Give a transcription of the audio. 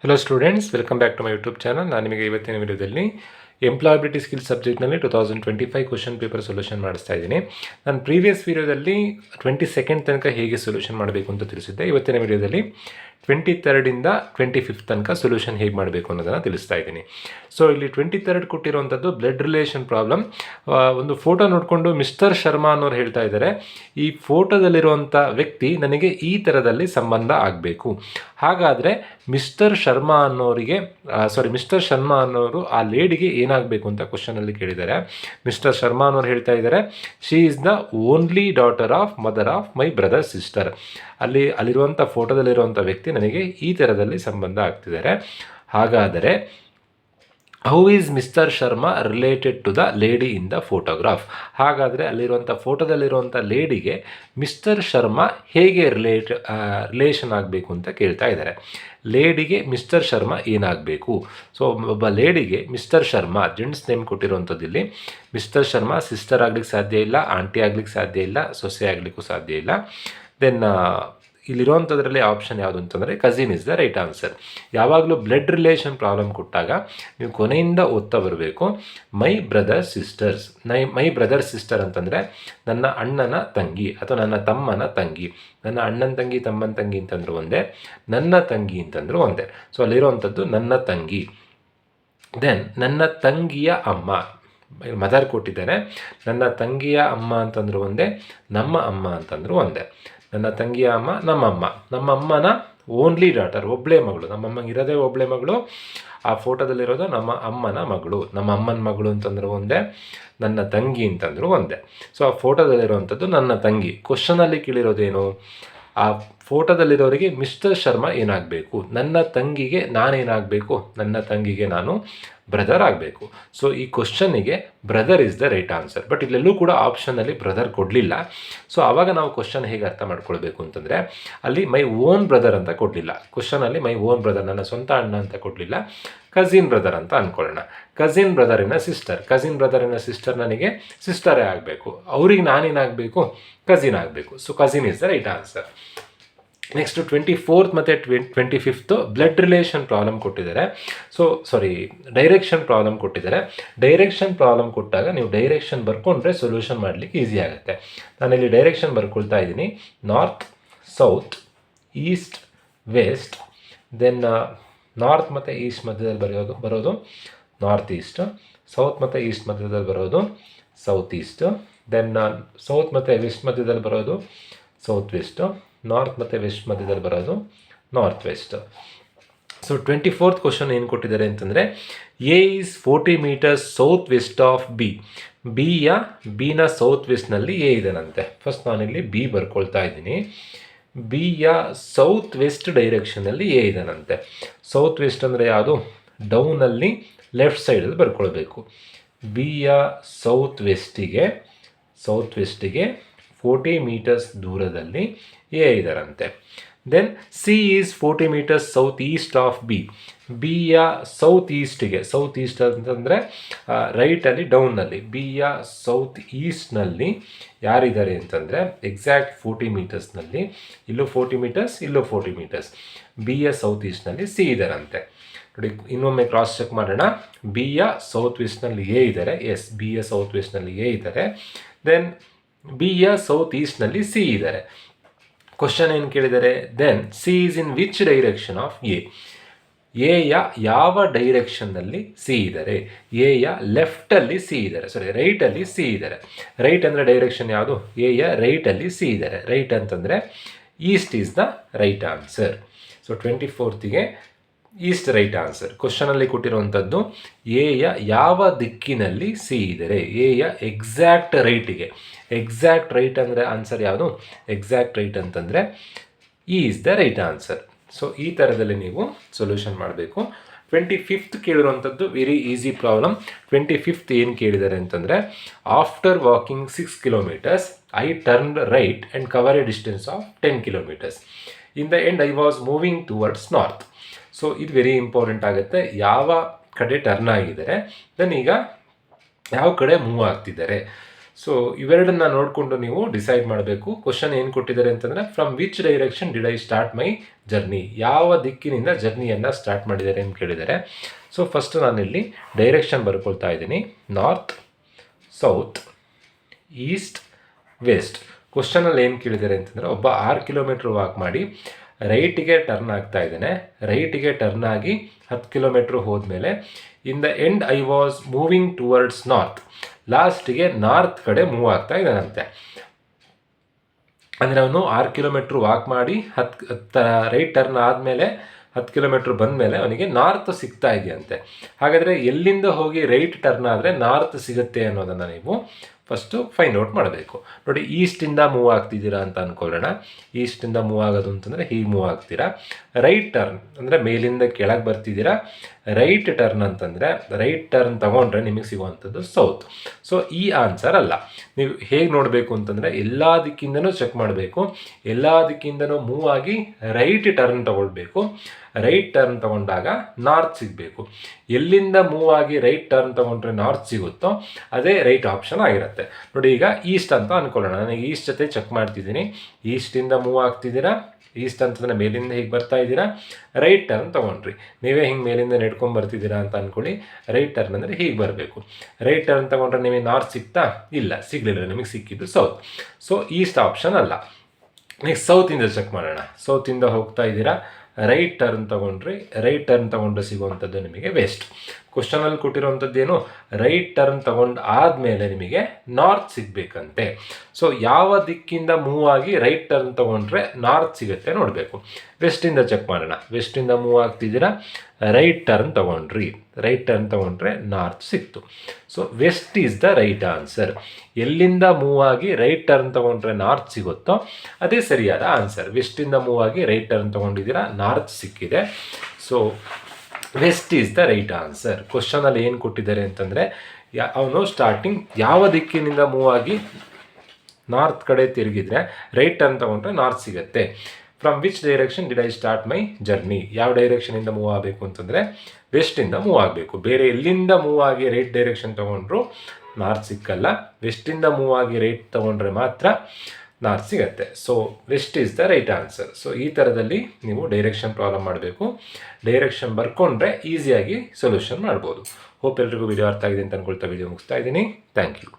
Hello students, welcome back to my YouTube channel. ನಾನು ನಿಮಗೆ ಇವತ್ತಿನ ವಿಡಿಯೋದಲ್ಲಿ ಎಂಪ್ಲಾಯಬಿಲಿಟಿ ಸ್ಕಿಲ್ ಸಬ್ಜೆಕ್ಟ್ನಲ್ಲಿ 2025 ಕ್ವಶನ್ ಪೇಪರ್ ಸೊಲ್ಯೂಷನ್ ಮಾಡಿಸ್ತಾ ಇದ್ದೀನಿ. ನಾನು ಪ್ರೀವಿಯಸ್ ವಿಡಿಯೋದಲ್ಲಿ 22nd ತನಕ ಹೇಗೆ ಸೊಲ್ಯೂಷನ್ ಮಾಡಬೇಕು ಅಂತ ತಿಳಿಸಿದ್ದೆ. ಇವತ್ತಿನ ವಿಡಿಯೋದಲ್ಲಿ 23ರಿಂದ 25 ತನಕ ಸೊಲ್ಯೂಷನ್ ಹೇಗೆ ಮಾಡಬೇಕು ಅನ್ನೋದನ್ನು ತಿಳಿಸ್ತಾ ಇದ್ದೀನಿ. ಸೊ ಇಲ್ಲಿ 23 ಕೊಟ್ಟಿರುವಂಥದ್ದು ಬ್ಲಡ್ ರಿಲೇಷನ್ ಪ್ರಾಬ್ಲಮ್. ಒಂದು ಫೋಟೋ ನೋಡಿಕೊಂಡು ಮಿಸ್ಟರ್ ಶರ್ಮಾ ಅನ್ನೋರು ಹೇಳ್ತಾ ಇದ್ದಾರೆ, ಈ ಫೋಟೋದಲ್ಲಿರುವಂಥ ವ್ಯಕ್ತಿ ನನಗೆ ಈ ಥರದಲ್ಲಿ ಸಂಬಂಧ ಆಗಬೇಕು. ಹಾಗಾದರೆ ಮಿಸ್ಟರ್ ಶರ್ಮಾ ಅನ್ನೋರು ಆ ಲೇಡಿಗೆ ಏನಾಗಬೇಕು ಅಂತ ಕ್ವಶನಲ್ಲಿ ಕೇಳಿದ್ದಾರೆ. ಮಿಸ್ಟರ್ ಶರ್ಮಾ ಅನ್ನೋರು ಹೇಳ್ತಾ ಇದ್ದಾರೆ, she is the only daughter of mother of my brother sister. ಅಲ್ಲಿರುವಂಥ ಫೋಟೋದಲ್ಲಿರುವಂಥ ವ್ಯಕ್ತಿ ನನಗೆ ಈ ಥರದಲ್ಲಿ ಸಂಬಂಧ ಆಗ್ತಿದ್ದಾರೆ. ಹಾಗಾದರೆ how is mister Sharma related to the lady in the photograph? ಅಲ್ಲಿರುವಂಥ ಫೋಟೋದಲ್ಲಿರುವಂಥ ಲೇಡಿಗೆ ಮಿಸ್ಟರ್ ಶರ್ಮಾ ಹೇಗೆ ರಿಲೇಷನ್ ಆಗಬೇಕು ಅಂತ ಕೇಳ್ತಾ ಇದ್ದಾರೆ. ಲೇಡಿಗೆ ಮಿಸ್ಟರ್ ಶರ್ಮಾ ಏನಾಗಬೇಕು? ಸೊ ಒಬ್ಬ ಲೇಡಿಗೆ ಮಿಸ್ಟರ್ ಶರ್ಮಾ ಜೆಂಟ್ಸ್ ನೇಮ್ ಕೊಟ್ಟಿರುವಂಥದ್ದು. ಇಲ್ಲಿ ಮಿಸ್ಟರ್ ಶರ್ಮಾ ಸಿಸ್ಟರ್ ಆಗ್ಲಿಕ್ಕೆ ಸಾಧ್ಯ ಇಲ್ಲ, ಆಂಟಿ ಆಗ್ಲಿಕ್ಕೆ ಸಾಧ್ಯ ಇಲ್ಲ, ಸೊಸೆ ಆಗಲಿಕ್ಕೂ ಸಾಧ್ಯ ಇಲ್ಲ. ದೆನ್ ಇಲ್ಲಿರುವಂಥದ್ರಲ್ಲಿ ಆಪ್ಷನ್ ಯಾವುದು ಅಂತಂದರೆ cousin is the right answer. ಯಾವಾಗಲೂ ಬ್ಲಡ್ ರಿಲೇಷನ್ ಪ್ರಾಬ್ಲಮ್ ಕೊಟ್ಟಾಗ ನೀವು ಕೊನೆಯಿಂದ ಓದ್ತಾ ಬರಬೇಕು. ಮೈ ಬ್ರದರ್ ಸಿಸ್ಟರ್ ಅಂತಂದರೆ ನನ್ನ ಅಣ್ಣನ ತಂಗಿ ಅಥವಾ ನನ್ನ ತಮ್ಮನ ತಂಗಿ. ನನ್ನ ಅಣ್ಣನ ತಂಗಿ ತಮ್ಮನ ತಂಗಿ ಅಂತಂದ್ರೆ ಒಂದೇ, ನನ್ನ ತಂಗಿ ಅಂತಂದ್ರೆ ಒಂದೇ. ಸೊ ಅಲ್ಲಿರುವಂಥದ್ದು ನನ್ನ ತಂಗಿ. ದೆನ್ ನನ್ನ ತಂಗಿಯ ಅಮ್ಮ, ಮದರ್ ಕೊಟ್ಟಿದ್ದಾರೆ. ನನ್ನ ತಂಗಿಯ ಅಮ್ಮ ಅಂತಂದ್ರೆ ಒಂದೇ, ನಮ್ಮ ಅಮ್ಮ ಅಂತಂದ್ರೆ ಒಂದೇ. ನನ್ನ ತಂಗಿಯ ಅಮ್ಮ, ನಮ್ಮಮ್ಮನ ಓನ್ಲಿ ಡಾಟರ್, ಒಬ್ಬಳೇ ಮಗಳು. ನಮ್ಮಮ್ಮಂಗೆ ಇರೋದೇ ಒಬ್ಬಳೇ ಮಗಳು. ಆ ಫೋಟೋದಲ್ಲಿರೋದು ನಮ್ಮ ಅಮ್ಮನ ಮಗಳು. ನಮ್ಮ ಅಮ್ಮನ ಮಗಳು ಅಂತಂದ್ರೆ ಒಂದೇ, ನನ್ನ ತಂಗಿ ಅಂತಂದ್ರು ಒಂದೇ. ಸೊ ಆ ಫೋಟೋದಲ್ಲಿರುವಂಥದ್ದು ನನ್ನ ತಂಗಿ. ಕ್ವಶನಲ್ಲಿ ಕೇಳಿರೋದೇನು? ಆ ಫೋಟೋದಲ್ಲಿರೋರಿಗೆ ಮಿಸ್ಟರ್ ಶರ್ಮಾ ಏನಾಗಬೇಕು? ನನ್ನ ತಂಗಿಗೆ ನಾನೇನಾಗಬೇಕು? ನನ್ನ ತಂಗಿಗೆ ನಾನು ಬ್ರದರ್ ಆಗಬೇಕು. ಸೊ ಈ ಕ್ವಶನ್ನಿಗೆ brother is the right answer. But ಇಲ್ಲೆಲ್ಲೂ ಕೂಡ ಆಪ್ಷನಲ್ಲಿ ಬ್ರದರ್ ಕೊಡಲಿಲ್ಲ. ಸೊ ಆವಾಗ ನಾವು ಕ್ವಶನ್ ಹೇಗೆ ಅರ್ಥ ಮಾಡ್ಕೊಳ್ಬೇಕು ಅಂತಂದರೆ, ಅಲ್ಲಿ ಮೈ ಓನ್ ಬ್ರದರ್ ಅಂತ ಕೊಡಲಿಲ್ಲ. ಕ್ವಶನಲ್ಲಿ ಮೈ ಓನ್ ಬ್ರದರ್, ನನ್ನ ಸ್ವಂತ ಅಣ್ಣ ಅಂತ ಕೊಡಲಿಲ್ಲ, ಕಸಿನ್ ಬ್ರದರ್ ಅಂತ ಅಂದ್ಕೊಳ್ಳೋಣ. ಕಸಿನ್ ಬ್ರದರಿನ ಸಿಸ್ಟರ್ ನನಗೆ ಸಿಸ್ಟರೇ ಆಗಬೇಕು. ಅವ್ರಿಗೆ ನಾನೇನಾಗಬೇಕು? ಕಸಿನ್ ಆಗಬೇಕು. So cousin is the right answer. Next 24th ಮತ್ತು 25th ಬ್ಲಡ್ ರಿಲೇಷನ್ ಪ್ರಾಬ್ಲಮ್ ಕೊಟ್ಟಿದ್ದಾರೆ. ಡೈರೆಕ್ಷನ್ ಪ್ರಾಬ್ಲಮ್ ಕೊಟ್ಟಿದ್ದಾರೆ. ಡೈರೆಕ್ಷನ್ ಪ್ರಾಬ್ಲಮ್ ಕೊಟ್ಟಾಗ ನೀವು ಡೈರೆಕ್ಷನ್ ಬರ್ಕೊಂಡ್ರೆ ಸೊಲ್ಯೂಷನ್ ಮಾಡಲಿಕ್ಕೆ ಈಸಿ ಆಗುತ್ತೆ. ನಾನಿಲ್ಲಿ ಡೈರೆಕ್ಷನ್ ಬರ್ಕೊಳ್ತಾ ಇದ್ದೀನಿ. North, south, east, west. Then north ಮತ್ತು ಈಸ್ಟ್ ಮಧ್ಯದಲ್ಲಿ ಬರೋದು ನಾರ್ತ್ ಈಸ್ಟ್. ಸೌತ್ ಮತ್ತು ಈಸ್ಟ್ ಮಧ್ಯದಲ್ಲಿ ಬರೋದು ಸೌತ್ ಈಸ್ಟ್. ದೆನ್ ಸೌತ್ ಮತ್ತು ವೆಸ್ಟ್ ಮಧ್ಯದಲ್ಲಿ ಬರೋದು ಸೌತ್ ವೆಸ್ಟ್. ನಾರ್ತ್ ಮತ್ತು ವೆಸ್ಟ್ ಮಧ್ಯದಲ್ಲಿ ಬರೋದು north West. So 24th question ಏನು ಕೊಟ್ಟಿದ್ದಾರೆ ಅಂತಂದರೆ, A is 40 meters south west of B. ಬಿನ ಸೌತ್ ವೆಸ್ಟ್ನಲ್ಲಿ ಎ ಇದೆನಂತೆ. ಫಸ್ಟ್ ನಾನಿಲ್ಲಿ ಬಿ ಬರ್ಕೊಳ್ತಾ ಇದ್ದೀನಿ. ಬಿಯ ಸೌತ್ ವೆಸ್ಟ್ ಡೈರೆಕ್ಷನಲ್ಲಿ ಎ ಇದೆನಂತೆ. ಸೌತ್ ವೆಸ್ಟ್ ಅಂದರೆ ಯಾವುದು? ಡೌನಲ್ಲಿ ಲೆಫ್ಟ್ ಸೈಡಲ್ಲಿ ಬರ್ಕೊಳ್ಬೇಕು. ಬಿಯ ಸೌತ್ ವೆಸ್ಟಿಗೆ 40 meters ದೂರದಲ್ಲಿ ಎ ಇದರಂತೆ. Then C is 40 meters south east of B. ಬಿಯ ಸೌತ್ ಈಸ್ಟ್ ಅಂತಂದರೆ ರೈಟಲ್ಲಿ ಡೌನ್ನಲ್ಲಿ. ಬಿಯ ಸೌತ್ ಈಸ್ಟ್ನಲ್ಲಿ ಯಾರಿದ್ದಾರೆ ಅಂತಂದರೆ ಎಕ್ಸಾಕ್ಟ್ 40 metersನಲ್ಲಿ, ಇಲ್ಲೂ 40 meters, ಇಲ್ಲೂ 40 meters. ಬಿಯ ಸೌತ್ ಈಸ್ಟ್ನಲ್ಲಿ ಸಿ ಇದ್ದಾರಂತೆ. ನೋಡಿ, ಇನ್ನೊಮ್ಮೆ ಕ್ರಾಸ್ ಚೆಕ್ ಮಾಡೋಣ. ಬಿಯ ಸೌತ್ ವೆಸ್ಟ್ನಲ್ಲಿ ಎ ಇದ್ದಾರೆ. ಎಸ್, ಬಿಯ ಸೌತ್ ವೆಸ್ಟ್ನಲ್ಲಿ ಎ ಇದ್ದಾರೆ. ದೆನ್ ಬಿಯ ಸೌತ್ ಈಸ್ಟ್ನಲ್ಲಿ ಸಿ ಇದ್ದಾರೆ. ಕ್ವಶನ್ ಏನು ಕೇಳಿದ್ದಾರೆ? Then C is in which direction of A. ಎಯ ಯಾವ ಡೈರೆಕ್ಷನ್ನಲ್ಲಿ ಸಿ ಇದ್ದಾರೆ? ಎಯ ಲೆಫ್ಟಲ್ಲಿ ಸಿ ಇದ್ದಾರೆ, ರೈಟಲ್ಲಿ ಸಿ ಇದ್ದಾರೆ. ರೈಟ್ ಅಂದರೆ ಡೈರೆಕ್ಷನ್ ಯಾವುದು? ಎಯ ರೈಟಲ್ಲಿ ಸಿ ಇದ್ದಾರೆ. ರೈಟ್ ಅಂತಂದರೆ east is the right answer. So 24th east right answer. ಕ್ವಶನಲ್ಲಿ ಕೊಟ್ಟಿರುವಂಥದ್ದು ಎಯ ಯಾವ ದಿಕ್ಕಿನಲ್ಲಿ ಸಿ ಇದ್ದಾರೆ? ಎಯ ಎಕ್ಸಾಕ್ಟ್ ರೈಟಿಗೆ. ಎಕ್ಸಾಕ್ಟ್ ರೈಟ್ ಅಂದರೆ ಆನ್ಸರ್ ಯಾವುದು? ಎಕ್ಸಾಕ್ಟ್ ರೈಟ್ ಅಂತಂದರೆ is the right answer. So ಈ ಥರದಲ್ಲಿ ನೀವು ಸೊಲ್ಯೂಷನ್ ಮಾಡಬೇಕು. 25th ಕೇಳಿರುವಂಥದ್ದು very easy problem. 25th ಏನು ಕೇಳಿದ್ದಾರೆ ಅಂತಂದರೆ, after walking 6 kilometers I turn right and cover A distance of 10 kilometers. In the end I was moving towards north. So ಇದು very important ಆಗುತ್ತೆ. ಯಾವ ಕಡೆ ಟರ್ನ್ ಆಗಿದ್ದಾರೆ, ದೆನ್ ಈಗ ಯಾವ ಕಡೆ ಮೂವ್ ಆಗ್ತಿದ್ದಾರೆ. ಸೊ ಇವೆರಡನ್ನ ನೋಡಿಕೊಂಡು ನೀವು ಡಿಸೈಡ್ ಮಾಡಬೇಕು. ಕ್ವಶನ್ ಏನು ಕೊಟ್ಟಿದ್ದಾರೆ ಅಂತಂದರೆ, from which direction did I start my journey, ಯಾವ ದಿಕ್ಕಿನಿಂದ ಜರ್ನಿಯನ್ನು ಸ್ಟಾರ್ಟ್ ಮಾಡಿದ್ದಾರೆ ಅಂತ ಕೇಳಿದ್ದಾರೆ. ಸೊ ಫಸ್ಟ್ ನಾನಿಲ್ಲಿ ಡೈರೆಕ್ಷನ್ ಬರ್ಕೊಳ್ತಾ ಇದ್ದೀನಿ. North, south, east, west. ಕ್ವಶನಲ್ಲಿ ಏನು ಕೇಳಿದ್ದಾರೆ ಅಂತಂದರೆ, ಒಬ್ಬ 6 ಕಿಲೋಮೀಟ್ರ್ ವಾಕ್ ಮಾಡಿ ರೈಟಿಗೆ ಟರ್ನ್ ಆಗ್ತಾ ಇದ್ದಾನೆ. ರೈಟಿಗೆ ಟರ್ನ್ ಆಗಿ 10 ಕಿಲೋಮೀಟ್ರ್ ಹೋದ್ಮೇಲೆ in the end I was moving towards north, ಲಾಸ್ಟಿಗೆ ನಾರ್ತ್ ಕಡೆ ಮೂವ್ ಆಗ್ತಾ ಇದ್ದಾನಂತೆ. ಅಂದರೆ ಅವನು 6 ಕಿಲೋಮೀಟ್ರ್ ವಾಕ್ ಮಾಡಿ 10 ರೈಟ್ ಟರ್ನ್ ಆದಮೇಲೆ 10 ಕಿಲೋಮೀಟ್ರ್ ಬಂದಮೇಲೆ ಅವನಿಗೆ ನಾರ್ತ್ ಸಿಗ್ತಾ ಇದೆಯಂತೆ. ಹಾಗಾದರೆ ಎಲ್ಲಿಂದ ಹೋಗಿ ರೈಟ್ ಟರ್ನ್ ಆದರೆ ನಾರ್ತ್ ಸಿಗುತ್ತೆ ಅನ್ನೋದನ್ನು ನೀವು ಫಸ್ಟು ಫೈಂಡ್ ಔಟ್ ಮಾಡಬೇಕು. ನೋಡಿ, ಈಸ್ಟಿಂದ ಮೂವ್ ಆಗ್ತಿದ್ದೀರಾ ಅಂತ ಅಂದ್ಕೊಳ್ಳೋಣ. ಈಸ್ಟಿಂದ ಮೂವ್ ಆಗೋದು ಅಂತಂದರೆ ಹೀಗೆ ಮೂವ್ ಆಗ್ತೀರಾ. ರೈಟ್ ಟರ್ನ್ ಅಂದರೆ ಮೇಲಿಂದ ಕೆಳಗೆ ಬರ್ತಿದ್ದೀರಾ. ರೈಟ್ ಟರ್ನ್ ಅಂತಂದರೆ ರೈಟ್ ಟರ್ನ್ ತೊಗೊಂಡ್ರೆ ನಿಮಗೆ ಸಿಗುವಂಥದ್ದು ಸೌತ್. ಸೊ ಈ ಆನ್ಸರ್ ಅಲ್ಲ. ನೀವು ಹೇಗೆ ನೋಡಬೇಕು ಅಂತಂದರೆ, ಎಲ್ಲ ದಿಕ್ಕಿಂದನೂ ಚೆಕ್ ಮಾಡಬೇಕು. ಎಲ್ಲ ದಿಕ್ಕಿಂದನೂ ಮೂವ್ ಆಗಿ ರೈಟ್ ಟರ್ನ್ ತೊಗೊಳ್ಬೇಕು. ರೈಟ್ ಟರ್ನ್ ತೊಗೊಂಡಾಗ ನಾರ್ತ್ ಸಿಗಬೇಕು. ಎಲ್ಲಿಂದ ಮೂವ್ ಆಗಿ ರೈಟ್ ಟರ್ನ್ ತೊಗೊಂಡ್ರೆ ನಾರ್ತ್ ಸಿಗುತ್ತೋ ಅದೇ ರೈಟ್ ಆಪ್ಷನ್ ಆಗಿರುತ್ತೆ. ನೋಡಿ, ಈಗ ಈಸ್ಟ್ ಅಂತ ಅಂದ್ಕೊಳ್ಳೋಣ. ನನಗೆ ಈಸ್ಟ್ ಜೊತೆ ಚೆಕ್ ಮಾಡ್ತಿದ್ದೀನಿ. ಈಸ್ಟಿಂದ ಮೂವ್ ಆಗ್ತಿದ್ದೀರಾ. ಈಸ್ಟ್ ಅಂತಂದರೆ ಮೇಲಿಂದ ಹೀಗೆ ಬರ್ತಾ ಇದ್ದೀರಾ. ರೈಟ್ ಟರ್ನ್ ತೊಗೊಂಡ್ರಿ. ನೀವೇ ಹಿಂಗೆ ಮೇಲಿಂದ ನೆಡ್ಕೊಂಡು ಬರ್ತಿದ್ದೀರಾ ಅಂತ ಅಂದ್ಕೊಳ್ಳಿ. ರೈಟ್ ಟರ್ನ್ ಅಂದರೆ ಹೀಗೆ ಬರಬೇಕು. ರೈಟ್ ಟರ್ನ್ ತೊಗೊಂಡ್ರೆ ನಿಮಗೆ ನಾರ್ತ್ ಸಿಗ್ತಾ ಇಲ್ಲ, ಸಿಗಲಿಲ್ಲ. ನಿಮಗೆ ಸಿಕ್ಕಿದ್ದು ಸೌತ್. ಸೊ ಈಸ್ಟ್ ಆಪ್ಷನ್ ಅಲ್ಲ. ನೆಕ್ಸ್ಟ್ ಸೌತಿಂದ ಚೆಕ್ ಮಾಡೋಣ. ಸೌತಿಂದ ಹೋಗ್ತಾ ಇದ್ದೀರಾ. ರೈಟ್ ಟರ್ನ್ ತೊಗೊಂಡ್ರಿ. ರೈಟ್ ಟರ್ನ್ ತೊಗೊಂಡ್ರೆ ಸಿಗುವಂಥದ್ದು ನಿಮಗೆ ವೆಸ್ಟ್. ಕ್ವಶನಲ್ಲಿ ಕೊಟ್ಟಿರುವಂಥದ್ದೇನು, ರೈಟ್ ಟರ್ನ್ ತೊಗೊಂಡು ಆದಮೇಲೆ ನಿಮಗೆ ನಾರ್ತ್ ಸಿಗಬೇಕಂತೆ. ಸೊ ಯಾವ ದಿಕ್ಕಿಂದ ಮೂವ್ ಆಗಿ ರೈಟ್ ಟರ್ನ್ ತೊಗೊಂಡ್ರೆ ನಾರ್ತ್ ಸಿಗುತ್ತೆ ನೋಡಬೇಕು. ವೆಸ್ಟಿಂದ ಚೆಕ್ ಮಾಡೋಣ. ವೆಸ್ಟಿಂದ ಮೂವ್ ಆಗ್ತಿದ್ದೀರಾ. ರೈಟ್ ಟರ್ನ್ ತೊಗೊಂಡ್ರಿ. ರೈಟ್ ಟರ್ನ್ ತೊಗೊಂಡ್ರೆ ನಾರ್ತ್ ಸಿಕ್ತು. So west is the right answer. ಎಲ್ಲಿಂದ ಮೂವ್ ಆಗಿ ರೈಟ್ ಟರ್ನ್ ತೊಗೊಂಡ್ರೆ ನಾರ್ತ್ ಸಿಗುತ್ತೋ ಅದೇ ಸರಿಯಾದ ಆನ್ಸರ್. ವೆಸ್ಟಿಂದ ಮೂವ್ ಆಗಿ ರೈಟ್ ಟರ್ನ್ ತೊಗೊಂಡಿದ್ದೀರಾ, ನಾರ್ತ್ ಸಿಕ್ಕಿದೆ. So west is the right answer. ಕ್ವಶನಲ್ಲಿ ಏನು ಕೊಟ್ಟಿದ್ದಾರೆ ಅಂತಂದರೆ, ಅವನು ಸ್ಟಾರ್ಟಿಂಗ್ ಯಾವ ದಿಕ್ಕಿನಿಂದ ಮೂವ್ ಆಗಿ ನಾರ್ತ್ ಕಡೆ ತಿರುಗಿದ್ರೆ ರೈಟ್ ಟರ್ನ್ ತೊಗೊಂಡ್ರೆ ನಾರ್ತ್ ಸಿಗುತ್ತೆ. From which direction did I start my journey, ಯಾವ ಡೈರೆಕ್ಷನಿಂದ ಮೂವ್ ಆಗಬೇಕು ಅಂತಂದರೆ ವೆಸ್ಟಿಂದ ಮೂವ್ ಆಗಬೇಕು. ಬೇರೆ ಎಲ್ಲಿಂದ ಮೂವ್ ಆಗಿ ರೈಟ್ ಡೈರೆಕ್ಷನ್ ತೊಗೊಂಡ್ರು ನಾರ್ತ್ ಸಿಕ್ಕಲ್ಲ. ವೆಸ್ಟಿಂದ ಮೂವ್ ಆಗಿ ರೈಟ್ ತೊಗೊಂಡ್ರೆ ಮಾತ್ರ ನಾರ್ತ್ ಸಿಗುತ್ತೆ. So west is the right answer. So ಈ ಥರದಲ್ಲಿ ನೀವು ಡೈರೆಕ್ಷನ್ ಪ್ರಾಬ್ಲಮ್ ಮಾಡಬೇಕು. ಡೈರೆಕ್ಷನ್ ಬರ್ಕೊಂಡ್ರೆ ಈಸಿಯಾಗಿ ಸೊಲ್ಯೂಷನ್ ಮಾಡ್ಬೋದು. ಹೋಪ್ ಎಲ್ರಿಗೂ ವಿಡಿಯೋ ಅರ್ಥ ಆಗಿದೆ ಅಂತ ಅಂದ್ಕೊಳ್ತಾ ವಿಡಿಯೋ ಮುಗಿಸ್ತಾ ಇದ್ದೀನಿ. Thank you.